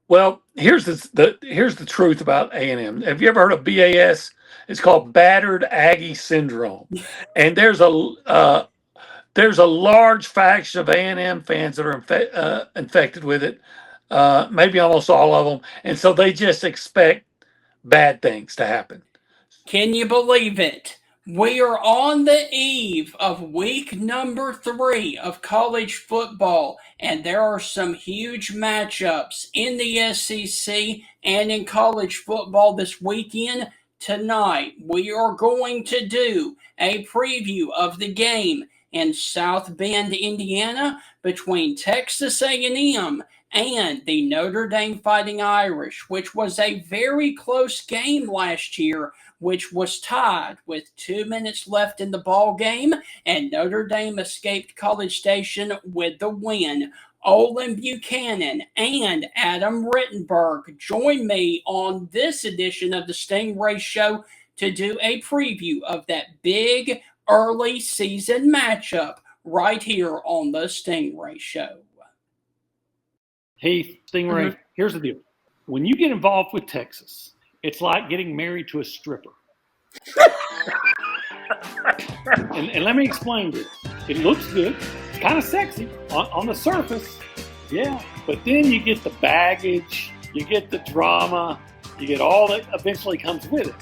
Well, here's the truth about A&M. Have you ever heard of BAS? It's called Battered Aggie Syndrome, and there's a large faction of A&M fans that are infected with it. Maybe almost all of them, and so they just expect bad things to happen. Can you believe it? We are on the eve of week number 3 of college football, and there are some huge matchups in the SEC and in college football this weekend. Tonight, we are going to do a preview of the game in South Bend, Indiana, between Texas A&M and the Notre Dame Fighting Irish, which was a very close game last year, which was tied with 2 minutes left in the ball game, and Notre Dame escaped College Station with the win. Olin Buchanan and Adam Rittenberg join me on this edition of the Stingray Show to do a preview of that big early season matchup right here on the Stingray Show. Hey, Stingray, here's the deal. When you get involved with Texas, it's like getting married to a stripper. and let me explain this. It looks good. It's kind of sexy on the surface. Yeah. But then you get the baggage, you get the drama, you get all that eventually comes with it.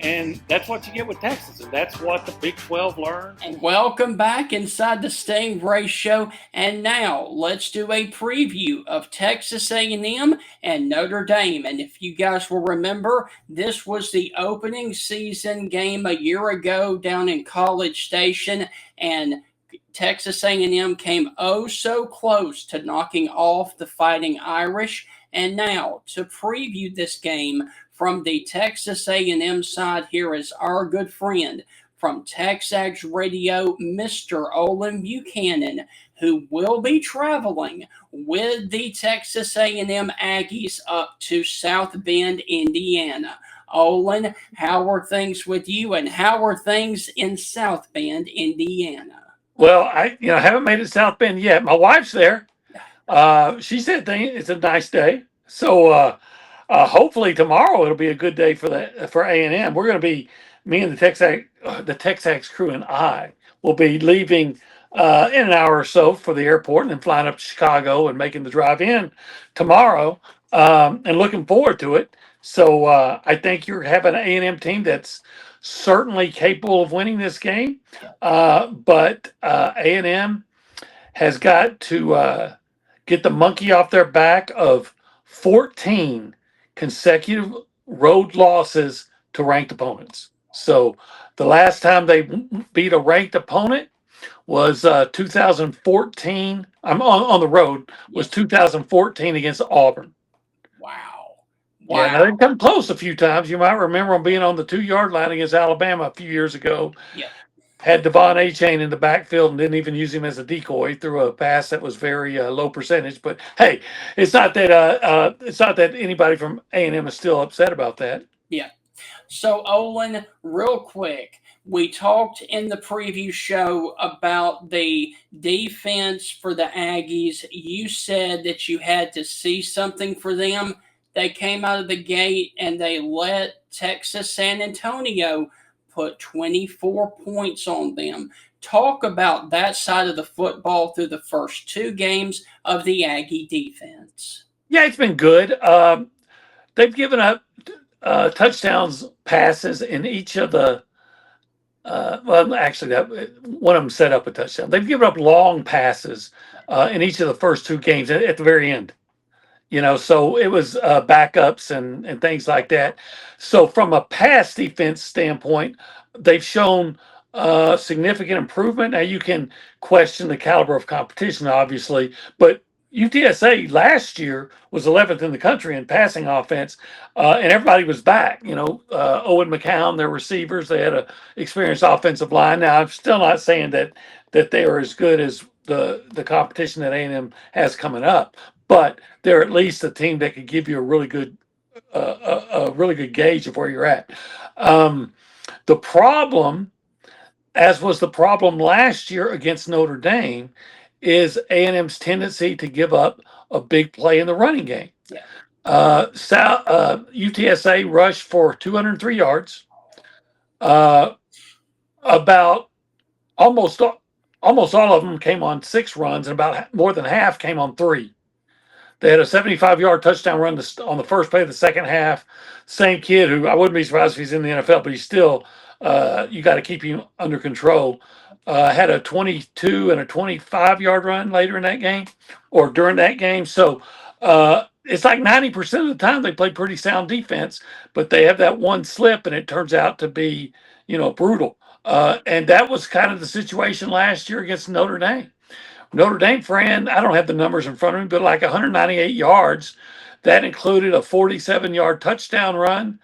And that's what you get with Texas, and that's what the Big 12 learned. And welcome back inside the Stingray Show. And now let's do a preview of Texas A&M and Notre Dame. And if you guys will remember, this was the opening season game a year ago down in College Station, and Texas A&M came oh so close to knocking off the Fighting Irish. And now to preview this game from the Texas A&M side, here is our good friend from TexAgs Radio, Mr. Olin Buchanan, who will be traveling with the Texas A&M Aggies up to South Bend, Indiana. Olin, how are things with you, and how are things in South Bend, Indiana? Well, I haven't made it to South Bend yet. My wife's there. She said it's a nice day, so hopefully tomorrow it'll be a good day for A&M. We're going to be me and the Texags crew and I will be leaving in an hour or so for the airport and then flying up to Chicago and making the drive in tomorrow, and looking forward to it. So I think you're having an A&M team that's certainly capable of winning this game, but A&M has got to get the monkey off their back of 14 consecutive road losses to ranked opponents. So the last time they beat a ranked opponent was 2014. I'm on the road, was 2014 against Auburn. Wow. Yeah, now they've come close a few times. You might remember them being on the 2-yard line against Alabama a few years ago. Yeah. Had Devon Achane in the backfield and didn't even use him as a decoy. Threw a pass that was very low percentage. But hey, it's not that anybody from A&M is still upset about that. Yeah. So Olin, real quick, we talked in the preview show about the defense for the Aggies. You said that you had to see something for them. They came out of the gate and they let Texas San Antonio put 24 points on them. Talk about that side of the football through the first 2 games of the Aggie defense. Yeah, it's been good. They've given up touchdowns passes in each of the well, actually, one of them set up a touchdown. They've given up long passes in each of the first 2 games at the very end. So it was backups and things like that. So from a pass defense standpoint, they've shown significant improvement. Now you can question the caliber of competition, obviously, but UTSA last year was 11th in the country in passing offense, and everybody was back. Olin Buchanan, their receivers, they had an experienced offensive line. Now I'm still not saying that they are as good as the competition that A&M has coming up, but they're at least a team that could give you a really good gauge of where you're at. The problem, as was the problem last year against Notre Dame, is A&M's tendency to give up a big play in the running game. Yeah. UTSA rushed for 203 yards. About almost almost all of them came on 6 runs, and about more than half came on 3. They had a 75-yard touchdown run on the first play of the second half. Same kid who I wouldn't be surprised if he's in the NFL, but he's still, you got to keep him under control. Had a 22 and a 25-yard run later in that game or during that game. So it's like 90% of the time they play pretty sound defense, but they have that one slip and it turns out to be, brutal. And that was kind of the situation last year against Notre Dame. Notre Dame ran, I don't have the numbers in front of me, but like 198 yards. That included a 47-yard touchdown run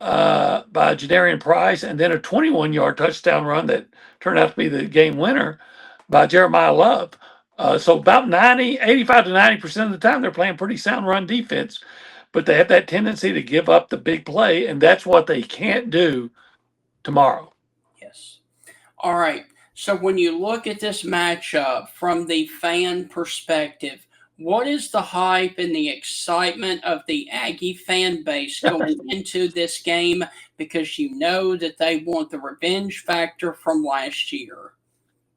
by Jadarian Price, and then a 21-yard touchdown run that turned out to be the game winner by Jeremiah Love. So about 85 to 90% of the time, they're playing pretty sound run defense, but they have that tendency to give up the big play, and that's what they can't do tomorrow. Yes. All right. So when you look at this matchup from the fan perspective, what is the hype and the excitement of the Aggie fan base going into this game? Because you know that they want the revenge factor from last year.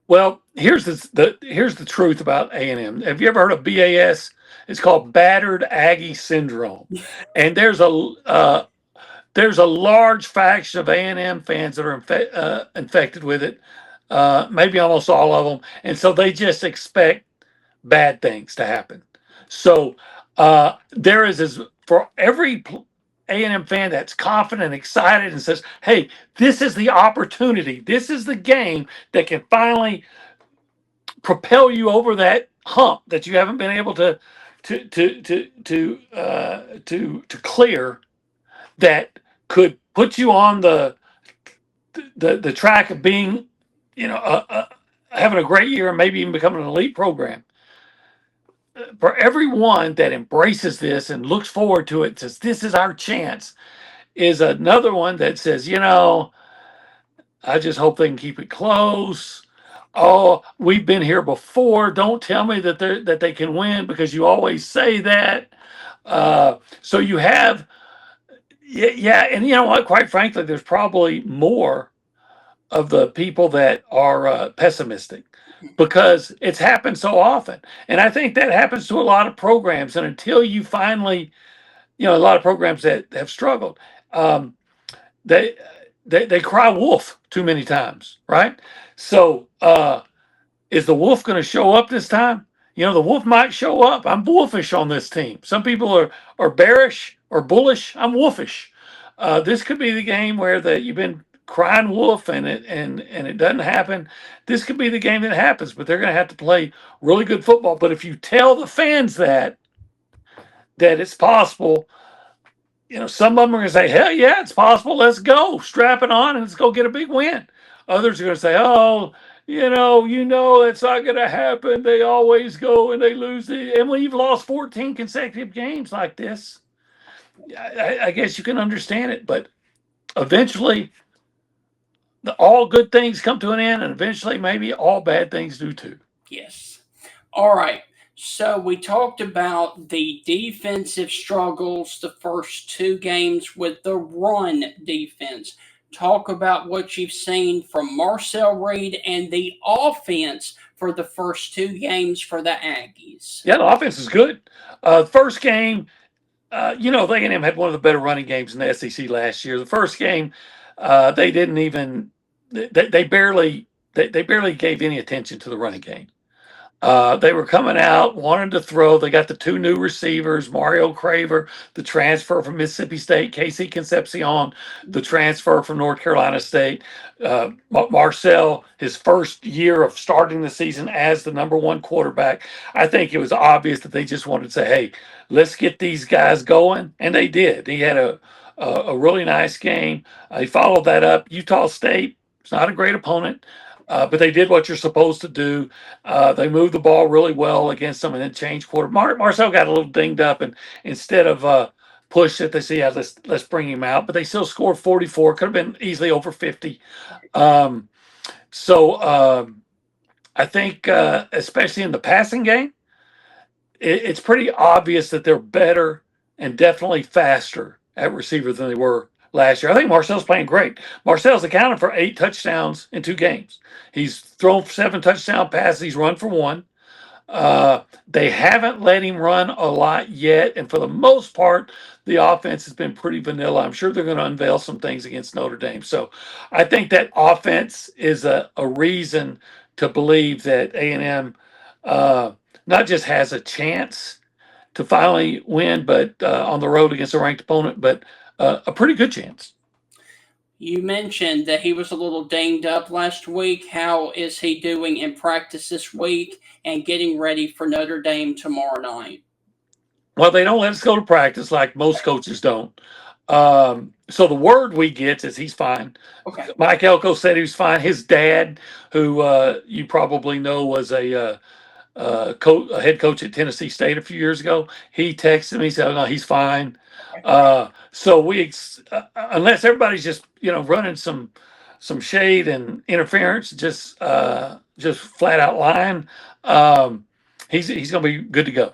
Well, here's the truth about A&M. Have you ever heard of BAS? It's called Battered Aggie Syndrome, and there's a large faction of A&M fans that are infected with it. Maybe almost all of them, and so they just expect bad things to happen. So there is for every A&M fan that's confident, excited, and says, "Hey, this is the opportunity. This is the game that can finally propel you over that hump that you haven't been able to clear. That could put you on the track of being, having a great year and maybe even becoming an elite program." For everyone that embraces this and looks forward to it, says, "This is our chance," is another one that says, "I just hope they can keep it close. Oh, we've been here before. Don't tell me that they can win because you always say that." So you have, yeah, and you know what? Quite frankly, there's probably more of the people that are pessimistic because it's happened so often. And I think that happens to a lot of programs. And until you finally, a lot of programs that have struggled, they cry wolf too many times, right? So is the wolf going to show up this time? The wolf might show up. I'm wolfish on this team. Some people are bearish or bullish. I'm wolfish. This could be the game where you've been crying wolf and it doesn't happen. This could be the game that happens, but they're going to have to play really good football. But if you tell the fans that it's possible, some of them are going to say, "Hell yeah, it's possible. Let's go. Strap it on and let's go get a big win." Others are going to say, "Oh, it's not going to happen. They always go and they lose." And when you've lost 14 consecutive games like this, I guess you can understand it. But eventually, all good things come to an end, and eventually maybe all bad things do too. Yes. All right. So we talked about the defensive struggles the first 2 games with the run defense. Talk about what you've seen from Marcel Reed and the offense for the first 2 games for the Aggies. Yeah, the offense is good. First game, the A&M had one of the better running games in the SEC last year. The first game, they didn't even they barely gave any attention to the running game. They were coming out, wanting to throw. They got the 2 new receivers, Mario Craver, the transfer from Mississippi State, Casey Concepcion, the transfer from North Carolina State. Marcel, his first year of starting the season as the number 1 quarterback. I think it was obvious that they just wanted to say, "Hey, let's get these guys going," and they did. He had a really nice game. He followed that up. Utah State, it's not a great opponent. But they did what you're supposed to do. They moved the ball really well against them and then changed quarter. Marcel got a little dinged up, and instead of push it, they say, "Yeah, let's bring him out." But they still scored 44. Could have been easily over 50. So I think, especially in the passing game, it's pretty obvious that they're better and definitely faster at receiver than they were last year. I think Marcel's playing great. Marcel's accounted for 8 touchdowns in 2 games. He's thrown 7 touchdown passes. He's run for 1. They haven't let him run a lot yet, and for the most part, the offense has been pretty vanilla. I'm sure they're going to unveil some things against Notre Dame. So I think that offense is a reason to believe that A&M not just has a chance to finally win, but on the road against a ranked opponent, but a pretty good chance. You mentioned that he was a little dinged up last week. How is he doing in practice this week and getting ready for Notre Dame tomorrow night? Well, they don't let us go to practice like most coaches don't. So the word we get is he's fine. Okay. Mike Elko said he was fine. His dad, who you probably know was a head coach at Tennessee State a few years ago, he texted me. He said, "Oh, no, he's fine." So unless everybody's just running some shade and interference, just flat out lying, he's going to be good to go.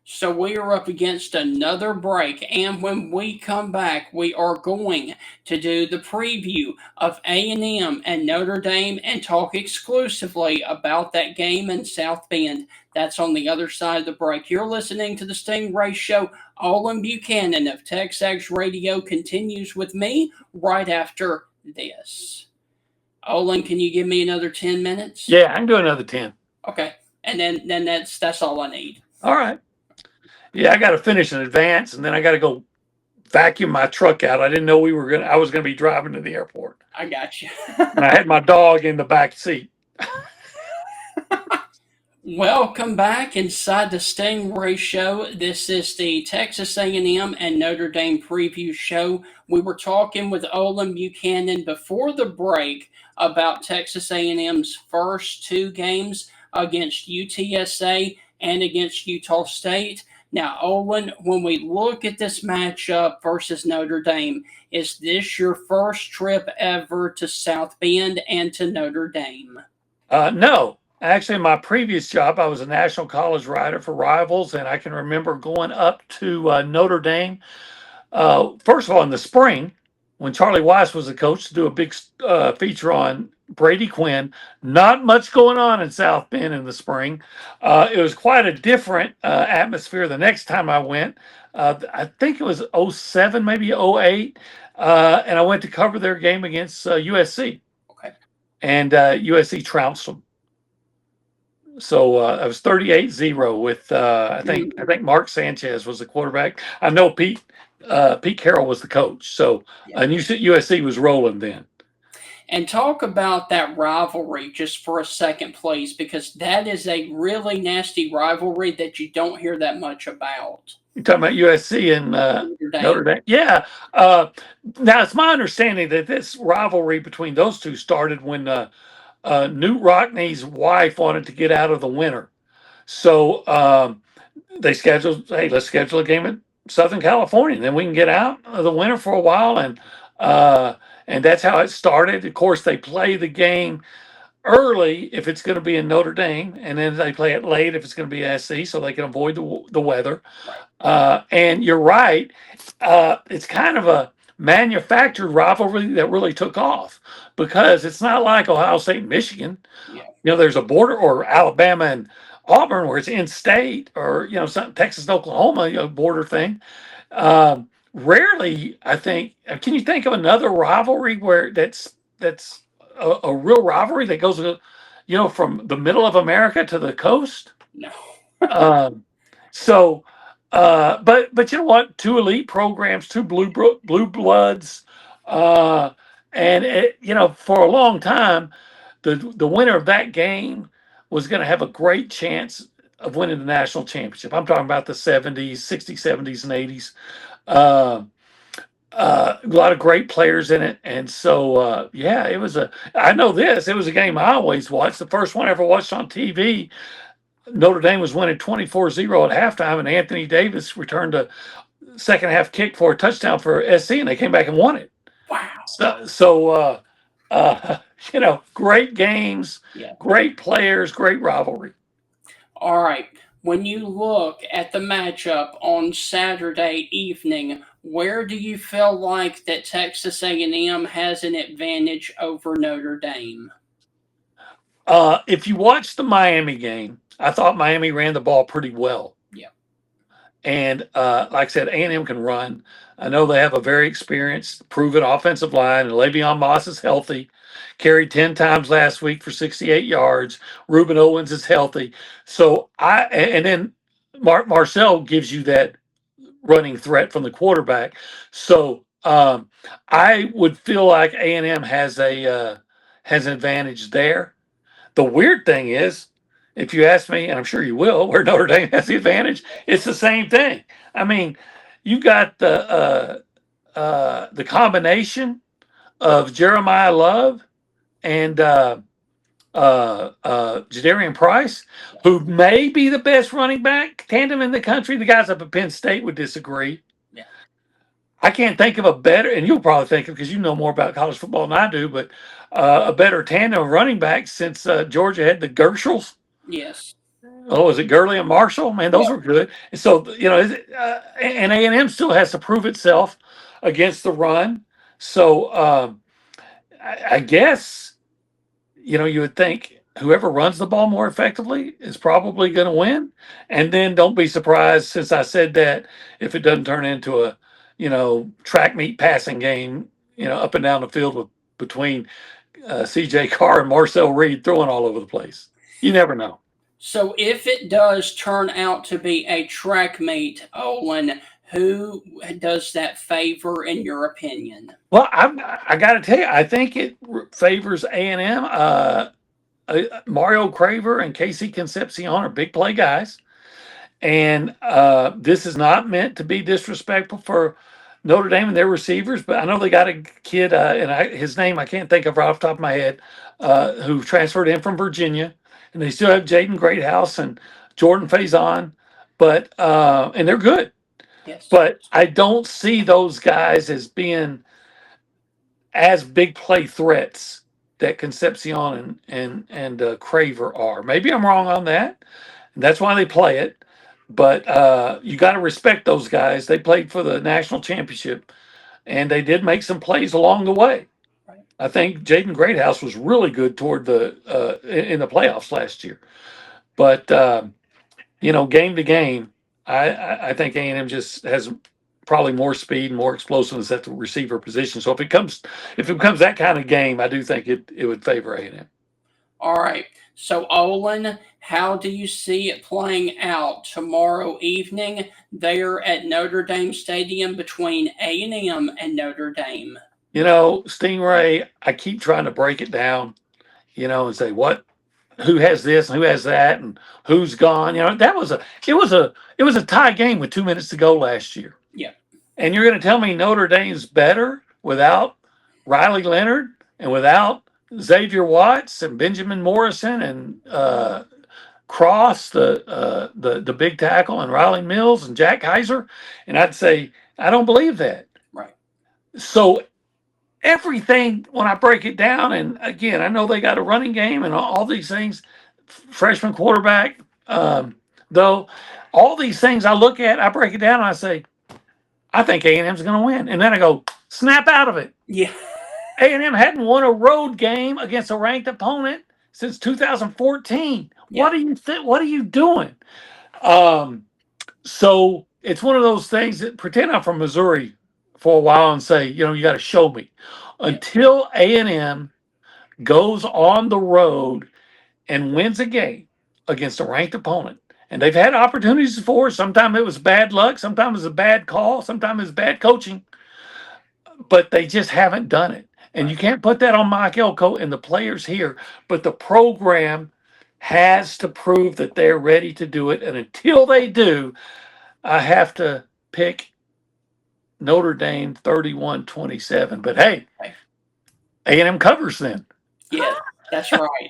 So we are up against another break, and when we come back, we are going to do the preview of A&M and Notre Dame and talk exclusively about that game in South Bend. That's on the other side of the break. You're listening to the Stingray Show. Olin Buchanan of TexAgs Radio continues with me right after this. Olin, can you give me another 10 minutes? Yeah, I can do another 10. Okay, and then that's all I need. All right. Yeah, I got to finish in advance, and then I got to go vacuum my truck out. I didn't know I was going to be driving to the airport. I got you. And I had my dog in the back seat. Welcome back inside the Stingray Show. This is the Texas A&M and Notre Dame preview show. We were talking with Olin Buchanan before the break about Texas A&M's first 2 games against UTSA and against Utah State. Now, Olin, when we look at this matchup versus Notre Dame, is this your first trip ever to South Bend and to Notre Dame? No. Actually, my previous job, I was a national college writer for Rivals, and I can remember going up to Notre Dame, first of all, in the spring, when Charlie Weiss was the coach, to do a big feature on Brady Quinn. Not much going on in South Bend in the spring. It was quite a different atmosphere the next time I went. I think it was 07, maybe 08, and I went to cover their game against USC. Okay. And USC trounced them. So it was 38-0 with I think Mark Sanchez was the quarterback. I know Pete Carroll was the coach. So I knew USC was rolling then. And talk about that rivalry just for a second, please, because that is a really nasty rivalry that you don't hear that much about. You're talking about USC and Notre Dame. Yeah. Now, it's my understanding that this rivalry between those two started when Newt Rockney's wife wanted to get out of the winter. So they scheduled, hey, let's schedule a game in Southern California, and then we can get out of the winter for a while. And that's how it started. Of course, they play the game early if it's going to be in Notre Dame, and then they play it late if it's going to be SC, so they can avoid the weather. And you're right. It's kind of a manufactured rivalry that really took off because it's not like Ohio State and Michigan. There's a border, or Alabama and Auburn, where it's in state, or something, Texas and Oklahoma, border thing. Rarely, I think. Can you think of another rivalry where that's a real rivalry that goes, from the middle of America to the coast? No. But you know what? 2 elite programs, 2 blue bloods, and for a long time, the winner of that game was going to have a great chance of winning the national championship. I'm talking about the 70s, 60s, 70s, and 80s. A lot of great players in it. And so, I know this. It was a game I always watched. The first one I ever watched on TV. Notre Dame was winning 24-0 at halftime, and Anthony Davis returned a second half kick for a touchdown for SC, and they came back and won it. Wow. So great games, great players, great rivalry. All right. when you look at the matchup on Saturday evening, where do you feel like that Texas A&M has an advantage over Notre Dame? If you watch the Miami game, I thought Miami ran the ball pretty well. Yeah. And like I said, A&M can run. I know they have a very experienced, proven offensive line, and Le'Veon Moss is healthy. Carried 10 times last week for 68 yards. Ruben Owens is healthy. So and then Marcel gives you that running threat from the quarterback. So I would feel like A&M has an advantage there. The weird thing is, if you ask me, and I'm sure you will, where Notre Dame has the advantage, it's the same thing. I mean, you got the combination of Jeremiah Love and Jadarian Price, who may be the best running back tandem in the country. The guys up at Penn State would disagree. Yeah. I can't think of a better, and you'll probably think of because you know more about college football than I do, but a better tandem of running backs since Georgia had the Gershels. Yes. Oh, was it Gurley and Marshall? Man, those Yeah. were good. And so, and A&M still has to prove itself against the run. So I guess, you would think whoever runs the ball more effectively is probably going to win. And then don't be surprised, since I said that, if it doesn't turn into a, track meet passing game, up and down the field between CJ Carr and Marcel Reed throwing all over the place. You never know. So if it does turn out to be a track meet, Olin, who does that favor in your opinion? Well, I got to tell you, I think it favors A&M. Mario Craver and Casey Concepcion are big play guys, and this is not meant to be disrespectful for Notre Dame and their receivers, but I know they got a kid, his name I can't think of right off the top of my head, who transferred in from Virginia, and they still have Jaden Greathouse and Jordan Faison, but and they're good, Yes. but I don't see those guys as being as big play threats that Concepcion and Craver are. Maybe I'm wrong on that. That's why they play it. But you got to respect those guys. They played for the national championship, and they did make some plays along the way. Right. I think Jaden Greathouse was really good toward in the playoffs last year. But game to game, I think A&M just has probably more speed and more explosiveness at the receiver position. So if it becomes that kind of game, I do think it would favor A&M. All right. So, Olin, how do you see it playing out tomorrow evening there at Notre Dame Stadium between A&M and Notre Dame? Stingray, I keep trying to break it down, and say who has this and who has that and who's gone. It was a tie game with 2 minutes to go last year. Yeah. And you're going to tell me Notre Dame's better without Riley Leonard and without Xavier Watts and Benjamin Morrison and Cross, the big tackle, and Riley Mills and Jack Kaiser? And I'd say I don't believe that. Right. So everything, when I break it down, and again, I know they got a running game and all these things, freshman quarterback, though, all these things I look at, I break it down and I say, I think A&M's going to win. And then I go, snap out of it. Yeah. A&M hadn't won a road game against a ranked opponent since 2014. Yeah. What are you doing? So it's one of those things that pretend I'm from Missouri for a while and say, you got to show me. Until A&M goes on the road and wins a game against a ranked opponent. And they've had opportunities before. Sometimes it was bad luck. Sometimes it was a bad call. Sometimes it's bad coaching. But they just haven't done it. And you can't put that on Mike Elko and the players here. But the program has to prove that they're ready to do it. And until they do, I have to pick Notre Dame 31-27. But hey, A&M covers then. Yeah, that's right.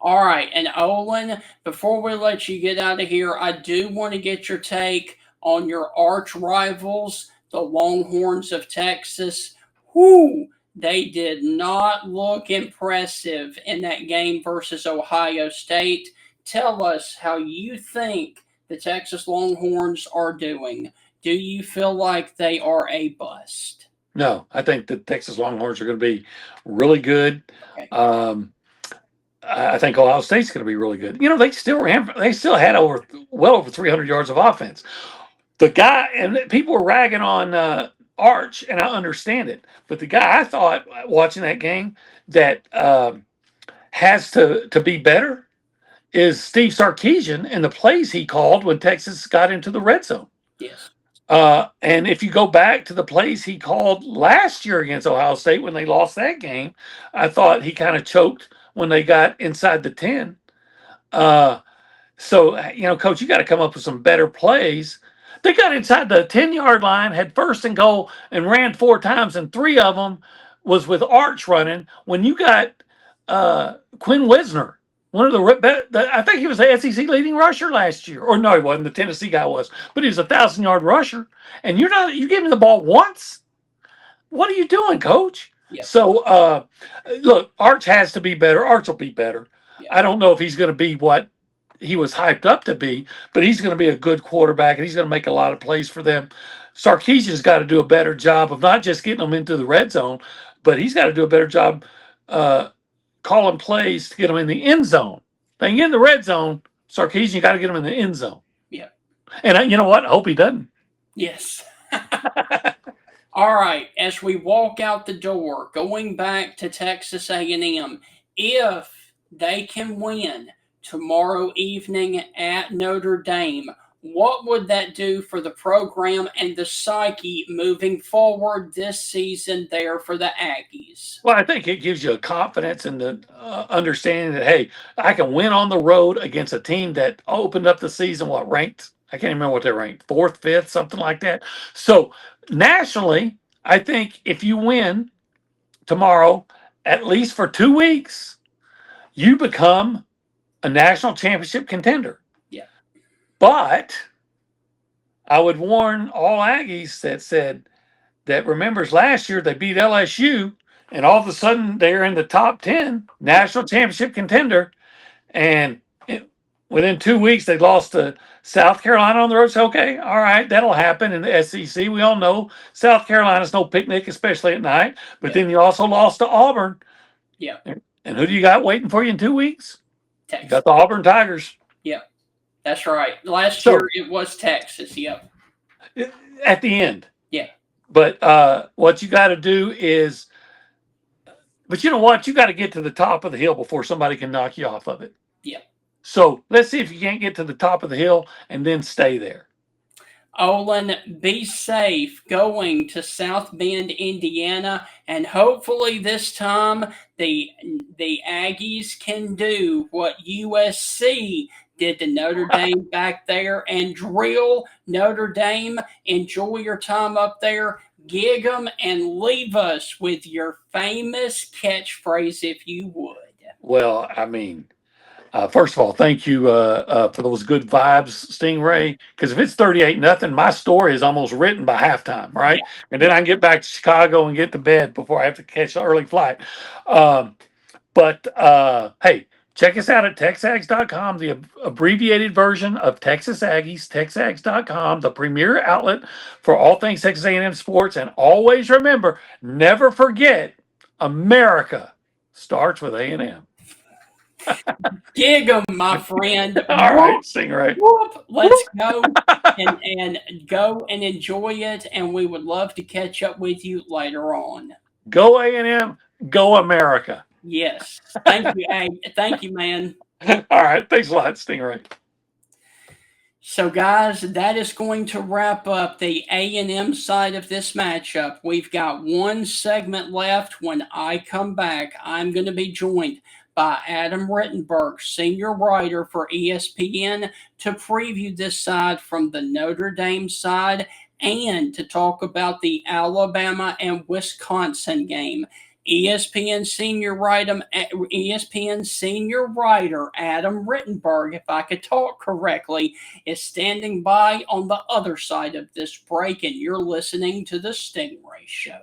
All right. And Olin, before we let you get out of here, I do want to get your take on your arch rivals, the Longhorns of Texas. Whoo! They did not look impressive in that game versus Ohio State. Tell us how you think the Texas Longhorns are doing, do you feel like they are a bust? No, I think the Texas Longhorns are going to be really good. Okay. I think Ohio State's going to be really good. They still had well over 300 yards of offense. The guy, and people were ragging on Arch, and I understand it, but the guy I thought watching that game that has to be better is Steve Sarkisian and the plays he called when Texas got into the red zone. Yes. And if you go back to the plays he called last year against Ohio State when they lost that game, I thought he kind of choked when they got inside the 10. So, Coach, you got to come up with some better plays. They got inside the 10-yard line, had first and goal, and ran 4 times, and 3 of them was with Arch running. When you got Quinn Wisner, one of I think he was the SEC leading rusher last year. Or no, he wasn't. The Tennessee guy was. But he was a 1,000-yard rusher. And you gave him the ball once? What are you doing, Coach? Yep. So, look, Arch has to be better. Arch will be better. Yep. I don't know if he's going to be what he was hyped up to be, but he's going to be a good quarterback, and he's going to make a lot of plays for them. Sarkisian's got to do a better job of not just getting them into the red zone, but he's got to do a better job calling plays to get them in the end zone. They can get in the red zone. Sarkisian, you got to get them in the end zone. Yeah. And you know what? I hope he doesn't. Yes. All right. As we walk out the door, going back to Texas A&M, if they can win tomorrow evening at Notre Dame, what would that do for the program and the psyche moving forward this season there for the Aggies? Well, I think it gives you a confidence and the understanding that, hey, I can win on the road against a team that opened up the season, ranked? I can't remember what they ranked, 4th, 5th, something like that. So nationally, I think if you win tomorrow, at least for 2 weeks, you become a national championship contender. Yeah. But I would warn all Aggies that remembers last year they beat LSU, and all of a sudden they're in the top 10 national championship contender. And within 2 weeks, they lost to South Carolina on the road. So, okay, all right, that'll happen in the SEC. We all know South Carolina's no picnic, especially at night. But then you also lost to Auburn. Yeah. And who do you got waiting for you in 2 weeks? Texas. You got the Auburn Tigers. Yep. That's right. Last year it was Texas. Yep. At the end. Yeah. But what you got to do is, but you know what? You got to get to the top of the hill before somebody can knock you off of it. Yeah. So let's see if you can't get to the top of the hill and then stay there. Olin, be safe going to South Bend, Indiana, and hopefully this time the Aggies can do what USC did to Notre Dame back there and drill Notre Dame. Enjoy your time up there. Gig 'em and leave us with your famous catchphrase if you would. Well, I mean, first of all, thank you for those good vibes, Stingray. Because if it's 38-0, my story is almost written by halftime, right? Yeah. And then I can get back to Chicago and get to bed before I have to catch the early flight. Hey, check us out at TexAgs.com, the abbreviated version of Texas Aggies, TexAgs.com, the premier outlet for all things Texas A&M sports. And always remember, never forget, America starts with A&M. Gig 'em, my friend. All right, Stingray. Whoop. Let's go and go and enjoy it. And we would love to catch up with you later on. Go A&M, go America. Yes. Thank you, thank you, man. All right. Thanks a lot, Stingray. So, guys, that is going to wrap up the A&M side of this matchup. We've got one segment left. When I come back, I'm going to be joined by Adam Rittenberg, senior writer for ESPN, to preview this side from the Notre Dame side and to talk about the Alabama and Wisconsin game. ESPN senior writer Adam Rittenberg, if I could talk correctly, is standing by on the other side of this break, and you're listening to the Stingray Show.